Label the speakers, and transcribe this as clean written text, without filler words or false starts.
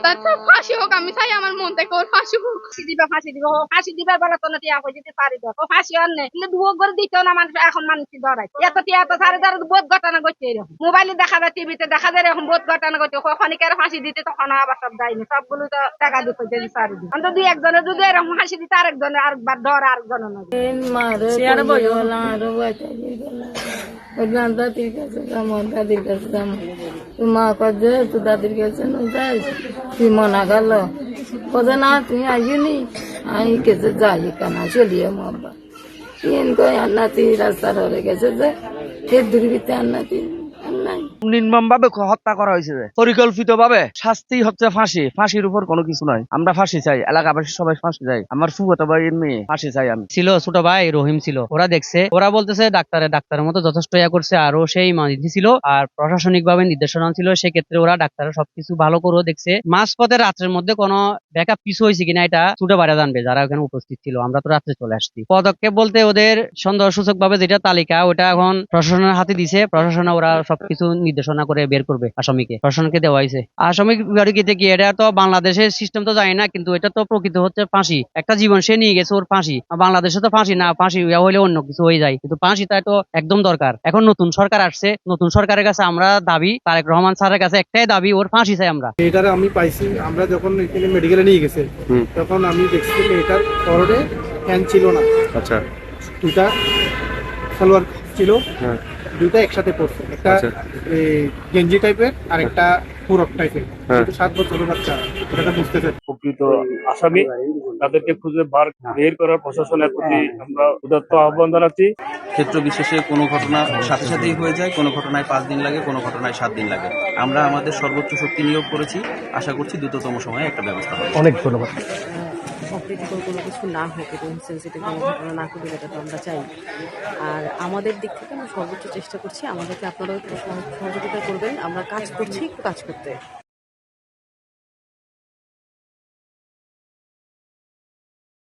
Speaker 1: তার ফাঁসি হোক, আমি চাই আমার মন থেকে ওর ফাঁসি হোক। ফাঁসি দিবার বেলা তো না টিয়া কই দিতে পারি ও ফাঁসি আর নেই কিন্তু দুয়ো করে দিত না মানুষ এখন মানুষ ধরাই এত টিয়া তো সাড়ে তার বোধ ঘটনা করছে এরকম মোবাইলে দেখা যায় টিভিতে দেখা যায় এরকম বোধ ঘটনা করছে কখনকার ফাঁসি দিতে তখন আবার সব যায়নি সবগুলো তো টাকা দিতে সারি দিন অন্তত দুই একজনের যদি এরকম ফাঁসি দিতে আরেকজনের আরেকবার ধর আরেকজনের
Speaker 2: দাদির কাছে যাবো দাদির কাছে যাবো তুই মা কাজে তুই দাদির কাছে যাই তুই মনা গেল কোথায় না তুমি আইনি আমি কেছে যাই কেনা চলিয়ে মাব্বা তিন কই আন্নাতি রাস্তার হয়ে গেছে যে এর দুর্বৃত্তে আন্নাতি
Speaker 3: নির্মম ভাবে হত্যা করা হয়েছে, পরিকল্পিত ভাবে। শাস্তি হচ্ছে ফাঁসি, ফাঁসির উপর কোনো কিছু নয়। আমরা ফাঁসি চাই, এলাকাবাসী সবাই ফাঁসি চাই। আমার ফুফাতো ভাইয়ের মেয়ে ফাঁসি চাই আমি।
Speaker 4: ছিল ছোট ভাই রহিম ছিল, ওরা দেখছে, ওরা বলতেছে ডাক্তারের মতো যথেষ্ট ইয়া করছে, আরো সেই মানিধি ছিল আর প্রশাসনিক ভাবে নির্দেশনা ছিল, সেক্ষেত্রে ওরা ডাক্তারের সবকিছু ভালো করে দেখছে। মাঝপথে রাত্রের মধ্যে কোনো ব্যাকআপ পিছু হয়েছে কিনা এটা ছোট ভাইরা জানবে যারা ওখানে উপস্থিত ছিল। আমরা তো রাত্রে চলে আসছি। পদক্ষেপ বলতে ওদের সন্দেহসূচক ভাবে যেটা তালিকা ওটা এখন প্রশাসনের হাতে দিছে, প্রশাসনে ওরা সবকিছু নির্দেশনা করে বের করবে আসামিকে, প্রশাসনকে দেওয়া হয়েছে। আসামি বাড়িতে কি এটা তো বাংলাদেশের সিস্টেম তো জানি না, কিন্তু এটা তো প্রকৃত হচ্ছে ফাঁসি। একটা জীবন সে নিয়ে গেছে, ওর ফাঁসি। বাংলাদেশে তো ফাঁসি না, ফাঁসি হইলে অন্য কিছু হয়ে যায়, কিন্তু ফাঁসি তাই তো একদম দরকার। এখন নতুন সরকার আসছে, নতুন সরকারের কাছে আমরা দাবি, তারেক রহমান স্যারের কাছে একটাই দাবি, ওর ফাঁসি চাই আমরা।
Speaker 5: এটারে আমি পাইছি, আমরা যখন এখানে মেডিকেলে নিয়ে গেছে তখন আমি দেখছি এটার পরনে ফ্যান ছিল না। আচ্ছা, দুটা সালোয়ার ছিল, দুইটা একসাথে পড়ছে, একটা গেঞ্জি টাইপের আর একটা পুরক টাইপের। 7 বছরের বাচ্চা, এটা বুঝতেছে
Speaker 6: প্রকৃত আসামি তাদেরকে খুঁজে বের করার প্রশাসনের প্রতি আমরা উদাত্ত আহ্বান জানাচ্ছি।
Speaker 7: ক্ষেত্র বিশেষে কোনো ঘটনা সাথে সাথেই হয়ে যায়, কোনো ঘটনায় 5 দিন লাগে, কোনো ঘটনায় 7 দিন লাগে। আমরা আমাদের সর্বোচ্চ শক্তি নিয়োগ করেছি, আশা করছি দ্রুততম সময়ে একটা ব্যবস্থা হবে।
Speaker 5: অনেক ধন্যবাদ।
Speaker 8: অপ্রীতিকর কোনো কিছু না হোক এবং সেন্সিটিভ কোনো ঘটনা না ঘটে, এটা তো আমরা চাই। আর আমাদের দিক থেকে আমরা সর্বোচ্চ চেষ্টা করছি, আমাদেরকে আপনারাও একটু সহযোগিতা করবেন। আমরা কাজ করছি, কাজ করতে